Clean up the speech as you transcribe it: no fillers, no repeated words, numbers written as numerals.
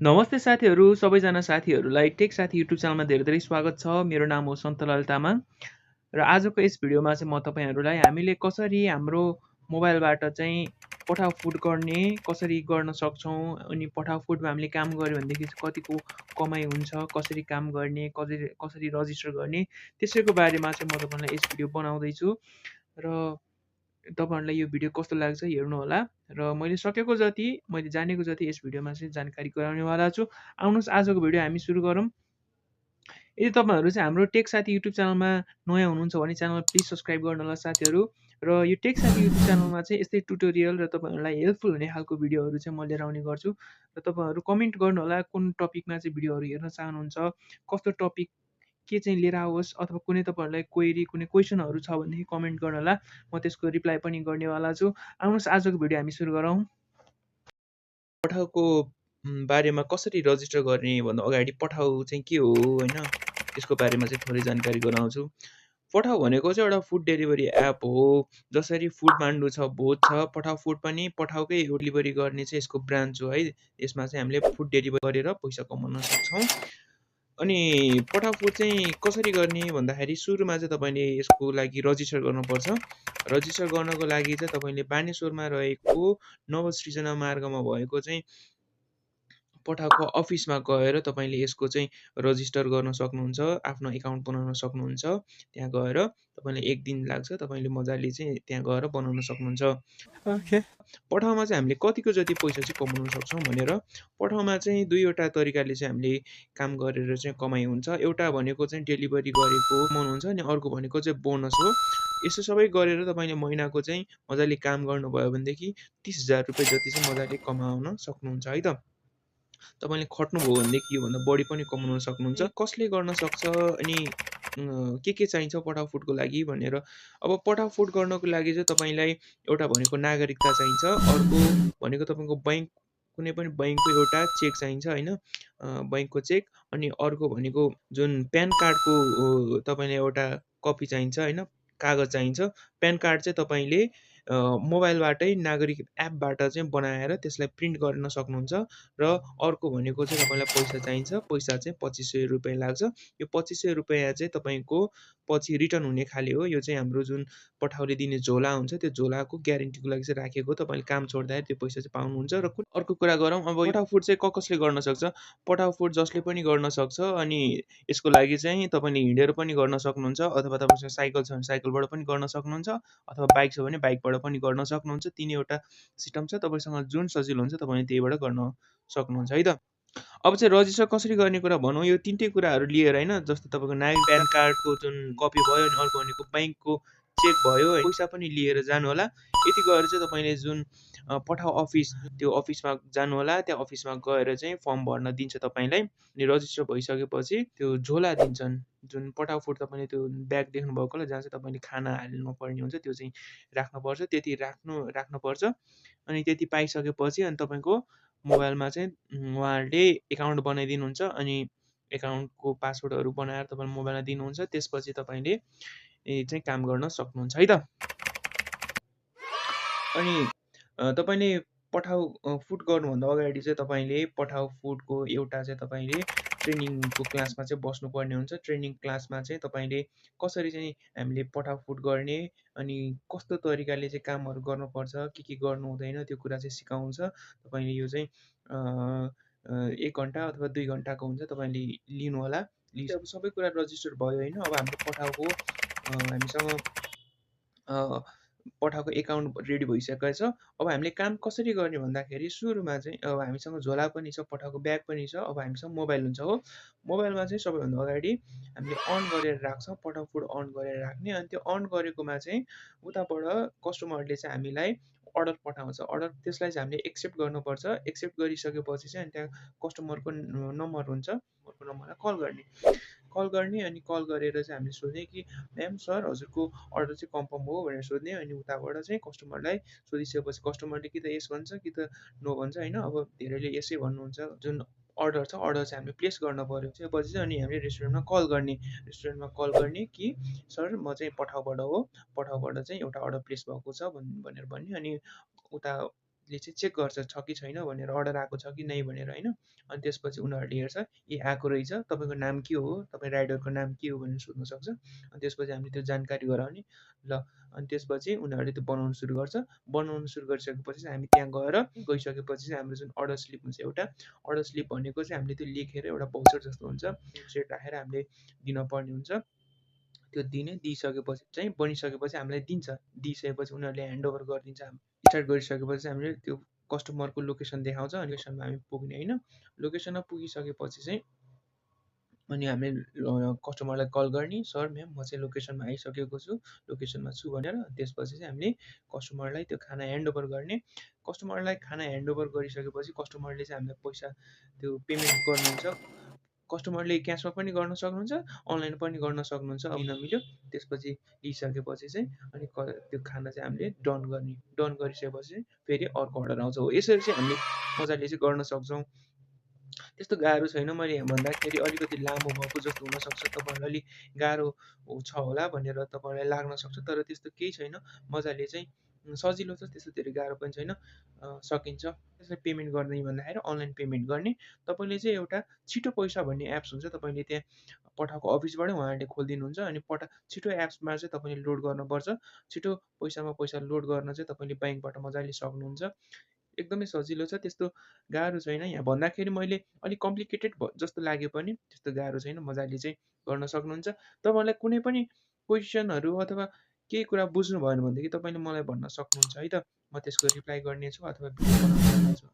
नमस्ते साथीहरू, सबैजना साथीहरूलाई टेक साथी युट्युब च्यानलमा धेरै धेरै स्वागत छ। मेरो नाम हो सन्तलाल तामाङ र आजको यस भिडियोमा चाहिँ म तपाईँहरूलाई हामीले कसरी हाम्रो मोबाइलबाट चाहिँ पठाउट गर्ने कसरी गर्न सक्छौँ, अनि पठाउटमा हामीले काम गऱ्यो भनेदेखि चाहिँ कतिको कमाइ हुन्छ, कसरी काम गर्ने, कसरी रजिस्टर गर्ने, त्यसैको बारेमा चाहिँ म तपाईँलाई यस भिडियो बनाउँदैछु र तपाईँहरूलाई यो भिडियो कस्तो लाग्छ हेर्नुहोला र मैले सकेको जति, मैले जानेको जति यस भिडियोमा चाहिँ जानकारी गराउनेवाला छु। आउनुहोस् आजको भिडियो हामी सुरु गरौँ। यदि तपाईँहरू चाहिँ हाम्रो टेक साथी युट्युब च्यानलमा नयाँ हुनुहुन्छ भने च्यानल प्लिज सब्सक्राइब गर्नुहोला साथीहरू। र यो टेक साथी युट्युब च्यानलमा चाहिँ यस्तै ट्युटोरियल र तपाईँहरूलाई हेल्पफुल हुने खालको भिडियोहरू चाहिँ म लिएर आउने गर्छु। र तपाईँहरू कमेन्ट गर्नुहोला कुन टपिकमा चाहिँ भिडियोहरू हेर्न चाहनुहुन्छ, कस्तो टपिक के चाहिँ लिएर आओस्, अथवा कुनै तपाईँहरूलाई क्वेरी कुनै क्वेसनहरू छ भनेदेखि कमेन्ट गर्नुहोला, म त्यसको रिप्लाई पनि गर्नेवाला छु। आउनुहोस् आजको भिडियो हामी सुरु गरौँ। पठाउको बारेमा कसरी रजिस्टर गर्ने भन्दा अगाडि पठाउ चाहिँ के हो होइन, त्यसको बारेमा चाहिँ थोरै जानकारी गराउँछु। पठाउ भनेको चाहिँ एउटा फुड डेलिभरी एप हो। जसरी फुड मान्डु छ, भोज छ, पठाउ फुड पनि पठाउकै डेलिभरी गर्ने चाहिँ यसको ब्रान्च हो है। यसमा चाहिँ हामीले फुड डेलिभरी गरेर पैसा कमाउन सक्छौँ। अनि पठाउ फुड चाहिँ कसरी गर्ने भन्दाखेरि सुरुमा चाहिँ तपाईँले यसको लागि रजिस्टर गर्नुपर्छ। रजिस्टर गर्नको लागि चाहिँ तपाईँले बानेश्वरमा रहेको नवसृजना मार्गमा भएको चाहिँ पठाउको अफिसमा गएर तपाईँले यसको चाहिँ रजिस्टर गर्न सक्नुहुन्छ, आफ्नो एकाउन्ट बनाउन सक्नुहुन्छ। त्यहाँ गएर तपाईँले 1 दिन लाग्छ, तपाईँले मजाले चाहिँ त्यहाँ गएर बनाउन सक्नुहुन्छ। पठाउमा चाहिँ हामीले कतिको जति पैसा चाहिँ कमाउन सक्छौँ भनेर, पठाउमा चाहिँ 2 वटा तरिकाले चाहिँ हामीले काम गरेर चाहिँ कमाइ हुन्छ। एउटा भनेको चाहिँ डेलिभरी गरेको कमाउनुहुन्छ, अनि अर्को भनेको चाहिँ बोनस हो। यसो सबै गरेर तपाईँले महिनाको चाहिँ मजाले काम गर्नुभयो भनेदेखि 30,000 रुपियाँ जति चाहिँ मजाले कमाउन सक्नुहुन्छ है त। तपाईँले खट्नुभयो भनेदेखि योभन्दा बढी पनि कमाउन सक्नुहुन्छ। कसले गर्न सक्छ अनि के चाहिन्छ पठाउ फुडको लागि भनेर, अब पठाउ फुड गर्नको लागि चाहिँ तपाईँलाई एउटा भनेको नागरिकता चाहिन्छ, अर्को भनेको तपाईँको बैंक, कुनै पनि बैंकको एउटा चेक चाहिन्छ होइन, बैंकको चेक। अनि अर्को भनेको जुन प्यान कार्डको तपाईँलाई एउटा कपी चाहिन्छ होइन, कागज चाहिन्छ। प्यान कार्ड चाहिँ तपाईँले मोबाइलबाटै नागरिक एपबाट चाहिँ बनाएर त्यसलाई प्रिन्ट गर्न सक्नुहुन्छ। र अर्को भनेको चाहिँ तपाईँलाई पैसा चाहिन्छ। पैसा चाहिँ 2500 रुपियाँ लाग्छ। यो 2500 रुपियाँ चाहिँ तपाईँको पछि रिटर्न हुने खाले हो। यो चाहिँ हाम्रो जुन पठाउले दिने झोला हुन्छ, त्यो झोलाको ग्यारेन्टीको लागि चाहिँ राखेको। तपाईँले काम छोड्दाखेरि त्यो पैसा चाहिँ पाउनुहुन्छ। र अर्को कुरा गरौँ, अब पठाउ फुड चाहिँ कसले गर्न सक्छ? पठाउ फुड जसले पनि गर्न सक्छ। अनि यसको लागि चाहिँ तपाईँले हिँडेर पनि गर्न सक्नुहुन्छ, अथवा तपाईँसँग साइकल छ भने साइकलबाट पनि गर्न सक्नुहुन्छ, अथवा बाइक छ भने बाइकबाट पनि गर्न सक्नुहुन्छ। 3 वटा सिस्टम छ, तपाईँसँग जुन सजिलो हुन्छ तपाईँले त्यहीबाट गर्न सक्नुहुन्छ है त। अब चाहिँ रजिस्टर कसरी गर्ने कुरा भनौँ। यो 3टै कुराहरू लिएर होइन, जस्तो तपाईँको नागरिक प्यान कार्डको जुन कपी भयो, अनि अर्को भनेको बैंकको चेक भयो, पैसा पनि लिएर जानु होला। यति गरेर चाहिँ तपाईँले जुन पठाउ अफिस, त्यो अफिसमा जानु होला। त्यहाँ अफिसमा गएर चाहिँ फर्म भर्न दिन्छ तपाईँलाई। अनि रजिस्टर भइसकेपछि त्यो झोला दिन्छन्, जुन पठाउ फुड तपाईँले त्यो ब्याग देख्नुभएको होला, जहाँ चाहिँ तपाईँले खाना हाल्नुपर्ने हुन्छ, त्यो चाहिँ राख्नुपर्छ। त्यति राख्नुपर्छ। अनि त्यति पाइसकेपछि अनि तपाईँको मोबाइलमा चाहिँ उहाँहरूले एकाउन्ट बनाइदिनुहुन्छ। अनि एकाउन्टको पासवर्डहरू बनाएर तपाईँले मोबाइलमा दिनुहुन्छ। त्यसपछि तपाईँले चाहिँ काम गर्न सक्नुहुन्छ है त। अनि तपाईँले पठाउ फुड गर्नुभन्दा अगाडि चाहिँ तपाईँले पठाउ फुडको एउटा चाहिँ तपाईँले ट्रेनिङको क्लासमा चाहिँ बस्नुपर्ने हुन्छ। ट्रेनिङ क्लासमा चाहिँ तपाईँले कसरी चाहिँ हामीले पठाउ फुड गर्ने, अनि कस्तो तरिकाले चाहिँ कामहरू गर्नुपर्छ, के गर्नु हुँदैन, त्यो कुरा चाहिँ सिकाउँछ। तपाईँले यो चाहिँ 1 घन्टा अथवा 2 घन्टाको हुन्छ, तपाईँले लिनुहोला। अब सबै कुरा रजिस्टर भयो होइन। अब हाम्रो पठाउको हामीसँग पठाउको एकाउन्ट रेडी भइसकेको छ। अब हामीले काम कसरी गर्ने भन्दाखेरि सुरुमा चाहिँ अब हामीसँग झोला पनि छ, पठाउको ब्याग पनि छ, अब हामीसँग मोबाइल हुन्छ हो। मोबाइलमा चाहिँ सबैभन्दा अगाडि हामीले अन गरेर राख्छौँ, पठाउ फुड अन गरेर राख्ने। अनि त्यो अन गरेकोमा चाहिँ उताबाट कस्टमरले चाहिँ हामीलाई अर्डर पठाउँछ। अर्डर त्यसलाई चाहिँ हामीले एक्सेप्ट गर्नुपर्छ। एक्सेप्ट गरिसकेपछि चाहिँ अनि त्यहाँ कस्टमरको नम्बर हुन्छ, नम्बरलाई कल गर्ने। अनि कल गरेर चाहिँ हामीले सोध्ने कि म्याम सर हजुरको अर्डर चाहिँ कन्फर्म हो भनेर सोध्ने। अनि उताबाट चाहिँ कस्टमरलाई सोधिसकेपछि कस्टमरले कि त यस भन्छ कि त नो भन्छ होइन। अब धेरैले यसै भन्नुहुन्छ। जुन अर्डर छ, अर्डर चाहिँ हामीले प्लेस गर्न पऱ्यो त्यसपछि चाहिँ अनि हामीले रेस्टुरेन्टमा कल गर्ने कि सर म चाहिँ पठाउबाट हो, पठाउबाट चाहिँ एउटा अर्डर प्लेस भएको छ भनेर भन्ने। अनि उता चाहिँ चेक गर्छ छ कि छैन भनेर, अर्डर आएको छ कि नै भनेर होइन। अनि त्यसपछि उनीहरूले हेर्छ ए आएको रहेछ, तपाईँको नाम के हो, तपाईँ राइडरको नाम के हो भनेर सोध्न सक्छ। अनि त्यसपछि हामीले त्यो जानकारी गराउने। ल अनि त्यसपछि उनीहरूले त्यो बनाउनु सुरु गर्छ। बनाउनु सुरु गरिसकेपछि चाहिँ हामी त्यहाँ गइसकेपछि चाहिँ हाम्रो जुन अर्डर स्लिप हुन्छ एउटा, अर्डर स्लिप भनेको चाहिँ हामीले त्यो लेखेर एउटा भाउचर जस्तो हुन्छ, वेबसाइट राखेर हामीले दिनपर्ने हुन्छ। त्यो दिइसकेपछि चाहिँ बनिसकेपछि हामीलाई दिन्छ। दिइसकेपछि उनीहरूले ह्यान्डओभर गरिदिन्छ। स्टार्ट गरिसकेपछि चाहिँ हामीले त्यो कस्टमरको लोकेसन देखाउँछ। अनि लोकेसनमा हामी पुग्ने होइन। लोकेसनमा पुगिसकेपछि चाहिँ अनि हामीले कस्टमरलाई कल गर्ने, सर म्याम म चाहिँ लोकेसनमा आइसकेको छु, लोकेसनमा छु भनेर। त्यसपछि चाहिँ हामीले कस्टमरलाई त्यो खाना ह्यान्डओभर गर्ने। कस्टमरलाई खाना ह्यान्डओभर गरिसकेपछि कस्टमरले चाहिँ हामीलाई पैसा त्यो पेमेन्ट गर्नुहुन्छ। कस्टमरले क्यासमा पनि गर्न सक्नुहुन्छ, अनलाइन पनि गर्न सक्नुहुन्छ, नमिल्यो। त्यसपछि लिइसकेपछि चाहिँ अनि त्यो खाना चाहिँ हामीले डन गर्ने। डन गरिसकेपछि फेरि अर्को अर्डर आउँछ। हो यसरी चाहिँ हामीले मजाले चाहिँ गर्न सक्छौँ। त्यस्तो गाह्रो छैन। मैले भन्दाखेरि अलिकति लामो भएको जस्तो हुनसक्छ, तपाईँहरूलाई अलिक गाह्रो छ होला भनेर तपाईँहरूलाई लाग्न सक्छ, तर त्यस्तो केही छैन। मजाले चाहिँ सजिलो छ, त्यस्तो धेरै गाह्रो पनि छैन, सकिन्छ। त्यसलाई पेमेन्ट गर्ने भन्दाखेरि अनलाइन पेमेन्ट गर्ने। तपाईँले चाहिँ एउटा छिटो पैसा भन्ने एप्स हुन्छ, तपाईँले त्यहाँ पठाएको अफिसबाटै उहाँहरूले खोलिदिनुहुन्छ। अनि छिटो एप्समा चाहिँ तपाईँले लोड गर्नुपर्छ। छिटो पैसामा पैसा लोड गर्न चाहिँ तपाईँले ब्याङ्कबाट मजाले सक्नुहुन्छ। एकदमै सजिलो छ, त्यस्तो गाह्रो छैन। यहाँ भन्दाखेरि मैले अलिक कम्प्लिकेटेड जस्तो लाग्यो पनि त्यस्तो गाह्रो छैन, मजाले चाहिँ गर्न सक्नुहुन्छ। तपाईँहरूलाई कुनै पनि क्वेसनहरू अथवा केही कुरा बुझ्नु भएन भनेदेखि तपाईँले मलाई भन्न सक्नुहुन्छ है त। म त्यसको रिप्लाई गर्नेछु अथवा भिडियो बनाउन सक्नेछु।